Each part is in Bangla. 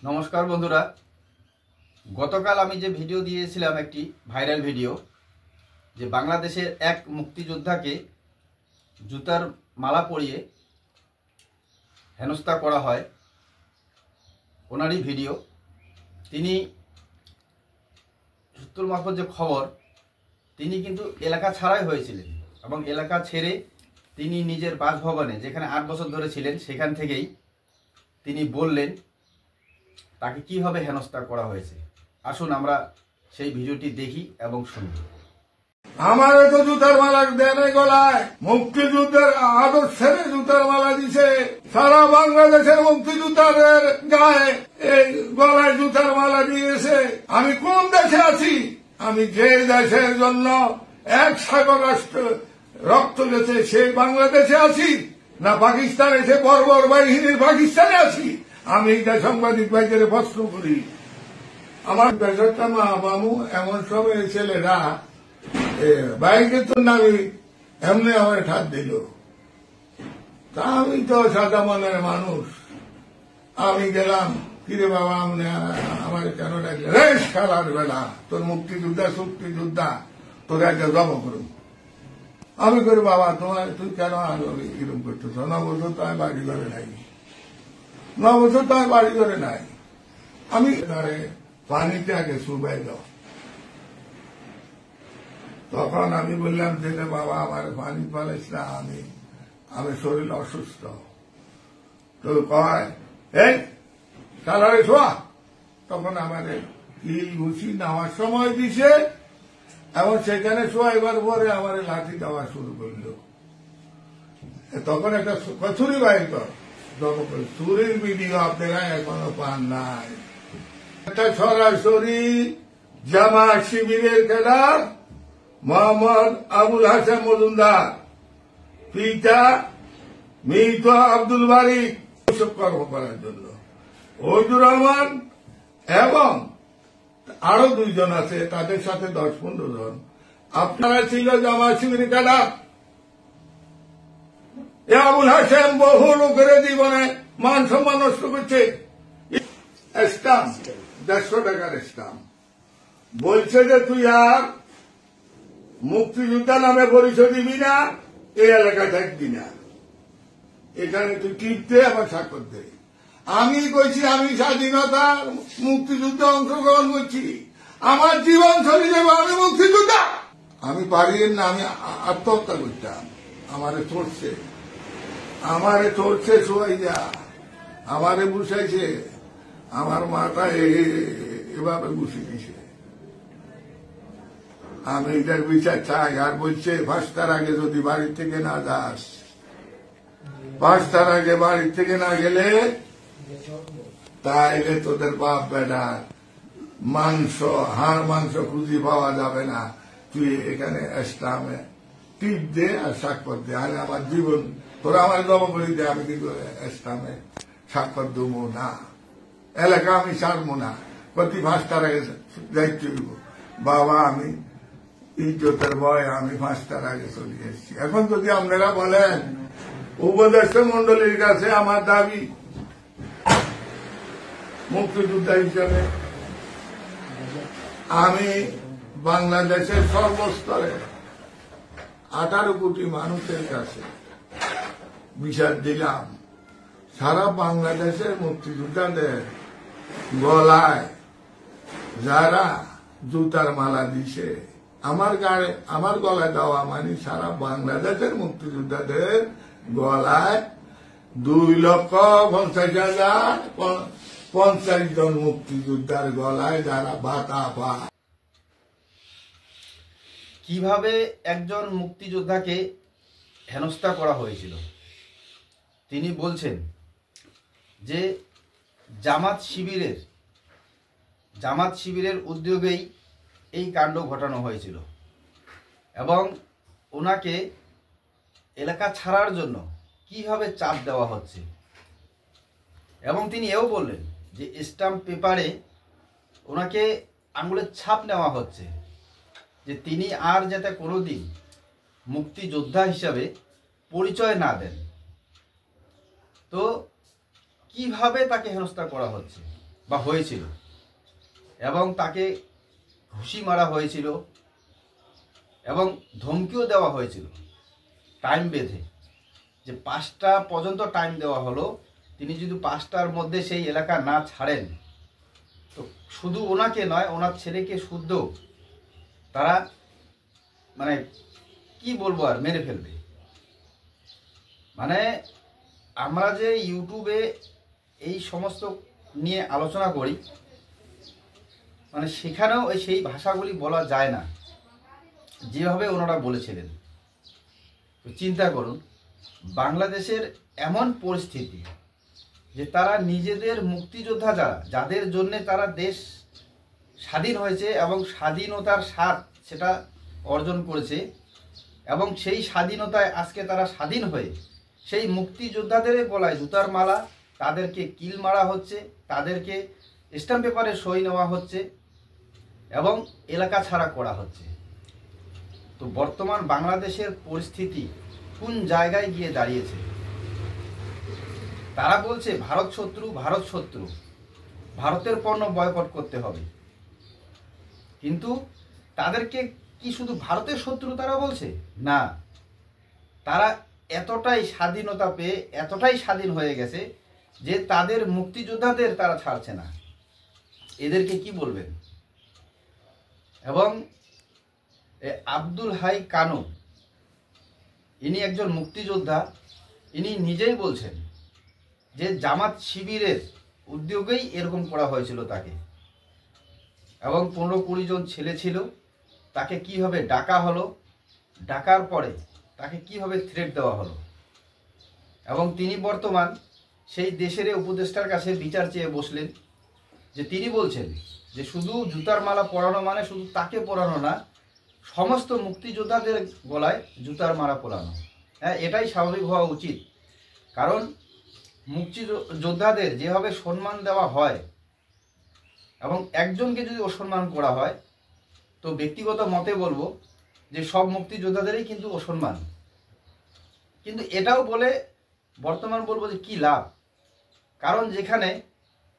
নমস্কার বন্ধুরা, গতকাল আমি যে ভিডিও দিয়েছিলাম একটি ভাইরাল ভিডিও, যে বাংলাদেশের এক মুক্তিযোদ্ধাকে জুতার মালা পরিয়ে হেনস্থা করা হয়, ওনারই ভিডিও। তিনি সূত্র মারফত যে খবর, তিনি কিন্তু এলাকা ছাড়াই হয়েছিলেন এবং এলাকা ছেড়ে তিনি নিজের বাসভবনে, যেখানে 8 বছর ধরে ছিলেন, সেখান থেকেই তিনি বললেন তাকে কিভাবে হেনস্থা করা হয়েছে। আসুন আমরা সেই ভিডিওটি দেখি এবং শুনি। আমারে তো জুতার মালা দেয় গলায়, মুক্তিযুদ্ধের আদর্শের জুতার মালা দিছে। সারা বাংলাদেশের মুক্তিযোদ্ধাদের গায়ে এই গলায় জুতার মালা দিয়েছে। আমি কোন দেশে আছি? আমি যে দেশের জন্য এক সাগর রাষ্ট্র রক্ত গেছে সেই বাংলাদেশে আছি, না পাকিস্তানে সে বর্বর বাহিনীর পাকিস্তানে আছি? আমি এটা সাংবাদিক ভাইদের প্রশ্ন করি। আমার বেসরটা মা মামু এমন সব ছেলেরা বাইকে তো নামি এমনি আমার ঠাত দিল। তা আমি তো সাদা মনের মানুষ, আমি গেলাম, কিরে বাবা আমার কেন ডাকলে? রেস খেলার বেলা তোর মুক্তিযোদ্ধা শক্তিযোদ্ধা তোকে একটা জমা করুন। আমি করি বাবা তুই কেন এরকম করতেছ? 9 বছর তো আমি বাড়ি ঘরে নাই, 9 বছর তো আমি বাড়ি ঘরে নাই। আমি পানিতে আগে শুবাই দাও। তখন আমি বললাম যে বাবা আমার পানি পালাইস না, আমি শরীর অসুস্থ। তো কয় এই কালারে শোয়া। তখন আমাদের কিল ঘুষি নেওয়ার সময় দিছে এবং সেখানে শোয়াইবার পরে আমার লাঠি দেওয়া শুরু করল। তখন একটা ছুরি বাইর কর, ছুরির ভিডিও আপনারা এখনো পান নাই। একটা সরাসরি জামাত শিবিরের ক্যাডার মোহাম্মদ আবুল হাসান মজুমদার, পিতা মৃত আব্দুল বারী, কর্ম করার জন্য ওজুর রহমান এবং আরো 2 জন আছে, তাদের সাথে 10-15 জন। আপনারা ছিল জামাত শিবিরের ক্যাডার। আবুল হাসান বহু লোকের জীবনে মান সম্মান নষ্ট করছে। স্টাম্প 150 টাকার স্টাম্প বলছে যে তুই আর মুক্তিযোদ্ধা নামে পরিচয় দিবি না, এই এলাকায় থাকবি না, এখানে তুই টিপতে আমার স্বাক্ষর দে। আমি কইছি আমি স্বাধীনতার মুক্তিযুদ্ধে অংশগ্রহণ করছি, আমার জীবন চলে যাবে, আমি মুক্তিযোদ্ধা। আমি পারি না, আমি আত্মহত্যা করতাম। আমারে ধরছে শোয়াই যা, আমারে বুঝাইছে, আমার মাথা এভাবে বুঝে দিছে। আমি এটার বিচার চাই। আর বলছে 5টার আগে যদি বাড়ি থেকে না যাস, 5টার আগে বাড়ি থেকে না গেলে তাইলে তোদের বাপ বেটা হাড় মাংস খুঁজি পাওয়া যাবে না। তুই এখানে ইসলামে টিপ দে আর স্বাক্ষর দে, আরে আমার জীবন তোরা আমার জমা করে দে, আমি কিন্তু ইসলামে স্বাক্ষর দেবো না, এলাকা আমি ছাড়বো না। প্রতি 5টার আগে দায়িত্ব দিব। বাবা আমি ইজ্জতের ভয় আমি 5টার আগে চলে এসেছি। এখন যদি আপনারা বলেন উপদেষ্টা মন্ডলীর কাছে আমার দাবি মুক্তিযোদ্ধা হিসেবে আমি বাংলাদেশের সর্বস্তরে 18 কোটি মানুষের কাছে বিচার দিলাম, সারা বাংলাদেশের মুক্তিযোদ্ধাদের গলায় যারা জুতার মালা দিছে, আমার গলায় দেওয়া মানে সারা বাংলাদেশের মুক্তিযোদ্ধাদের গলায় 2,50,50 জন মুক্তিযোদ্ধার গলায় যারা ভাতা পায়। কিভাবে একজন মুক্তিযোদ্ধাকে হেনস্থা করা হয়েছিল তিনি বলছেন যে জামাত শিবিরের উদ্যোগেই এই কাণ্ড ঘটানো হয়েছিল এবং ওনাকে এলাকা ছাড়ার জন্য কিভাবে চাপ দেওয়া হচ্ছে। এবং তিনি এও বললেন যে স্ট্যাম্প পেপারে ওনাকে আঙুলের ছাপ নেওয়া হচ্ছে, যে তিনি আর যাতে কোনোদিন মুক্তিযোদ্ধা হিসাবে পরিচয় না দেন। তো কিভাবে তাকে হেনস্থা করা হচ্ছে বা হয়েছিল, এবং তাকে ঘুষি মারা হয়েছিল এবং ধমকিও দেওয়া হয়েছিল টাইম বেঁধে, যে 5টা পর্যন্ত টাইম দেওয়া হলো, তিনি যদি 5টার মধ্যে সেই এলাকা না ছাড়েন তো শুধু ওনাকে নয়, ওনার ছেলেকে শুদ্ধ তারা মানে কি বলবো আর মেরে ফেলবে। মানে আমরা যে ইউটিউবে এই সমস্ত নিয়ে আলোচনা করি, মানে সেখানেও সেই ভাষাগুলি বলা যায় না যেভাবে ওনারা বলেছিলেন। তো চিন্তা করুন, বাংলাদেশের এমন পরিস্থিতি যে তারা নিজেদের মুক্তিযোদ্ধা যাদের জন্য তারা দেশ স্বাধীন হয়েছে এবং স্বাধীনতার স্বাদ সেটা অর্জন করেছে, এবং সেই স্বাধীনতায় আজকে তারা স্বাধীন হয়ে সেই মুক্তিযোদ্ধাদের গলায় জুতার মালা, তাদেরকে কিল মারা হচ্ছে, তাদেরকে স্ট্যাম্প পেপারে সই নেওয়া হচ্ছে এবং এলাকা ছাড়া করা হচ্ছে। তো বর্তমান বাংলাদেশের পরিস্থিতি কোন জায়গায় গিয়ে দাঁড়িয়েছে? তারা বলছে ভারত শত্রু, ভারত শত্রু, ভারতের পণ্য বয়কট করতে হবে, কিন্তু তাদেরকে কি শুধু ভারতের শত্রু তারা বলছে? না, তারা এতটাই স্বাধীনতা পেয়ে এতটাই স্বাধীন হয়ে গেছে যে তাদের মুক্তিযোদ্ধাদের তারা ছাড়ছে না। এদেরকে কি বলবেন? এবং আব্দুল হাই কানু, ইনি একজন মুক্তিযোদ্ধা, ইনি নিজেই বলছেন যে জামাত শিবিরের উদ্যোগেই এরকম করা হয়েছিল তাকে, এবং 15-20 জন ছেলে ছিল, তাকে কিভাবে ডাকা হলো, ডাকার পরে তাকে কিভাবে থ্রেট দেওয়া হলো, এবং তিনি বর্তমান সেই দেশের উপদেষ্টার কাছে বিচার চেয়ে বসলেন, যে তিনি বলছেন যে শুধু জুতার মালা পরানো মানে শুধু তাকে পরানো না, সমস্ত মুক্তিযোদ্ধাদের গলায় জুতার মালা পরানো। হ্যাঁ, এটাই স্বাভাবিক হওয়া উচিত, কারণ মুক্তিযোদ্ধাদের যেভাবে সম্মান দেওয়া হয় এবং একজনকে যদি অসম্মান করা হয়, তো ব্যক্তিগত মতে বলবো যে সব মুক্তিযোদ্ধাদেরই কিন্তু অসম্মান। কিন্তু এটাও বলে বর্তমান বলবো যে কি লাভ? কারণ যেখানে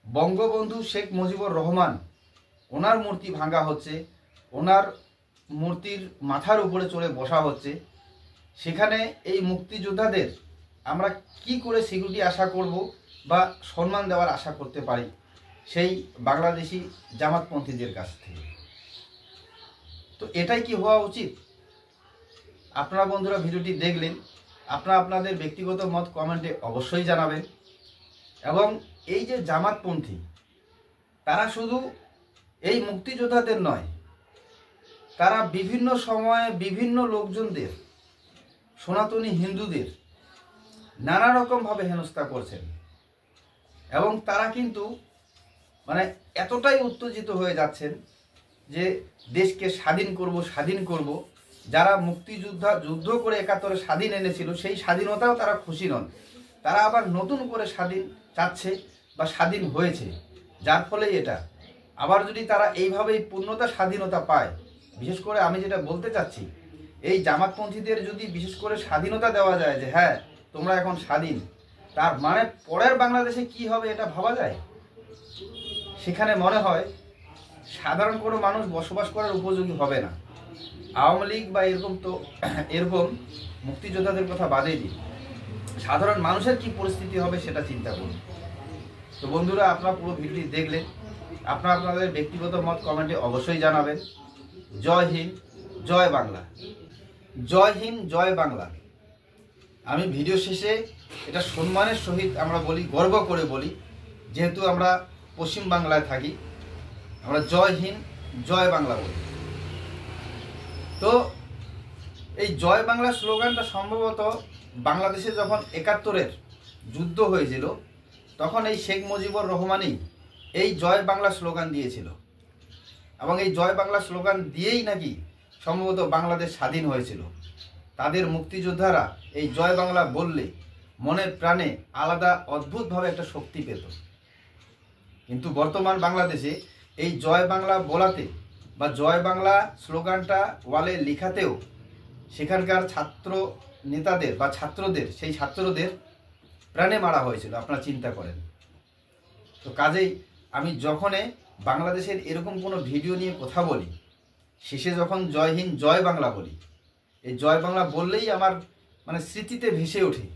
বঙ্গবন্ধু শেখ মুজিবুর রহমান, ওনার মূর্তি ভাঙা হচ্ছে, ওনার মূর্তির মাথার উপরে চড়ে বসা হচ্ছে, সেখানে এই মুক্তিযোদ্ধাদের আমরা কি করে সিকিউরিটি আশা করব বা সম্মান দেওয়ার আশা করতে পারি সেই বাংলাদেশি জামাতপন্থীদের কাছ থেকে? তো এটাই কি হওয়া উচিত? আপনারা বন্ধুরা ভিডিওটি দেখলেন, আপনারা আপনাদের ব্যক্তিগত মত কমেন্টে অবশ্যই জানাবেন। এবং এই যে জামাতপন্থী, তারা শুধু এই মুক্তিযোদ্ধাদের নয়, তারা বিভিন্ন সময়ে বিভিন্ন লোকজনদের, সনাতনী হিন্দুদের নানা রকমভাবে হেনস্থা করছেন, এবং তারা কিন্তু মানে এতটাই উত্তেজিত হয়ে যাচ্ছেন যে দেশকে স্বাধীন করব, স্বাধীন করব। যারা যুদ্ধ করে 71-এ স্বাধীন এনেছিল, সেই স্বাধীনতাও তারা খুশি নন, তারা আবার নতুন করে স্বাধীন চাচ্ছে বা স্বাধীন হয়েছে, যার ফলে এটা আবার যদি তারা এইভাবেই পূর্ণতা স্বাধীনতা পায়, বিশেষ করে আমি যেটা বলতে চাচ্ছি, এই জামাতপন্থীদের যদি বিশেষ করে স্বাধীনতা দেওয়া যায় যে হ্যাঁ তোমরা এখন স্বাধীন, তার মানে পরের বাংলাদেশে কি হবে এটা ভাবা যায়? সেখানে মনে হয় সাধারণ কোনো মানুষ বসবাস করার উপযোগী হবে না। আওয়ামী লীগ বা এরকম মুক্তিযোদ্ধাদের কথা বাদেই দিই, সাধারণ মানুষের কি পরিস্থিতি হবে সেটা চিন্তা করুন। তো বন্ধুরা, আপনারা পুরো ভিডিওটি দেখলেন, আপনারা আপনাদের ব্যক্তিগত মত কমেন্টে অবশ্যই জানাবেন। জয় হিন্দ, জয় বাংলা। জয় হিন্দ, জয় বাংলা। আমি ভিডিও শেষে এটা সম্মানের সহিত আমরা বলি, গর্ব করে বলি, যেহেতু আমরা পশ্চিম বাংলায় থাকি, আমরা জয় হিন্দ, জয় বাংলা বলি। তো এই জয় বাংলা স্লোগানটা সম্ভবত বাংলাদেশে যখন 71-এর যুদ্ধ হয়েছিল, তখন এই শেখ মুজিবুর রহমানই এই জয় বাংলা স্লোগান দিয়েছিল, এবং এই জয় বাংলা স্লোগান দিয়েই নাকি সম্ভবত বাংলাদেশ স্বাধীন হয়েছিল। তাদের মুক্তিযোদ্ধারা এই জয় বাংলা বললে মনের প্রাণে আলাদা অদ্ভুতভাবে একটা শক্তি পেত। কিন্তু বর্তমান বাংলাদেশে এই জয় বাংলা বলাতে বা জয় বাংলা স্লোগানটা ওয়ালে লেখাতেও সেখানকার ছাত্র নেতাদের বা ছাত্রদের প্রাণে মারা হয়েছিল, আপনারা চিন্তা করেন। তো কাজেই আমি যখনই বাংলাদেশের এরকম কোনো ভিডিও নিয়ে কথা বলি, শেষে যখন জয় হিন্দ জয় বাংলা বলি, এই জয় বাংলা বললেই আমার মানে স্মৃতিতে ভেসে ওঠে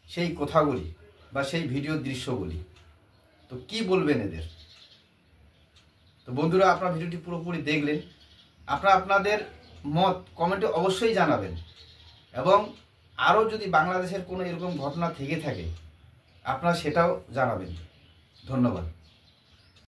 সেই কথাগুলি বা সেই ভিডিওর দৃশ্যগুলি। তো কি বলবেন এদের? তো বন্ধুরা, আপনারা ভিডিওটি পুরোপুরি দেখলেন, আপনারা আপনাদের মত কমেন্টে অবশ্যই জানাবেন, এবং আরও যদি বাংলাদেশের কোনো এরকম ঘটনা থেকে থাকে আপনারা সেটাও জানাবেন। ধন্যবাদ।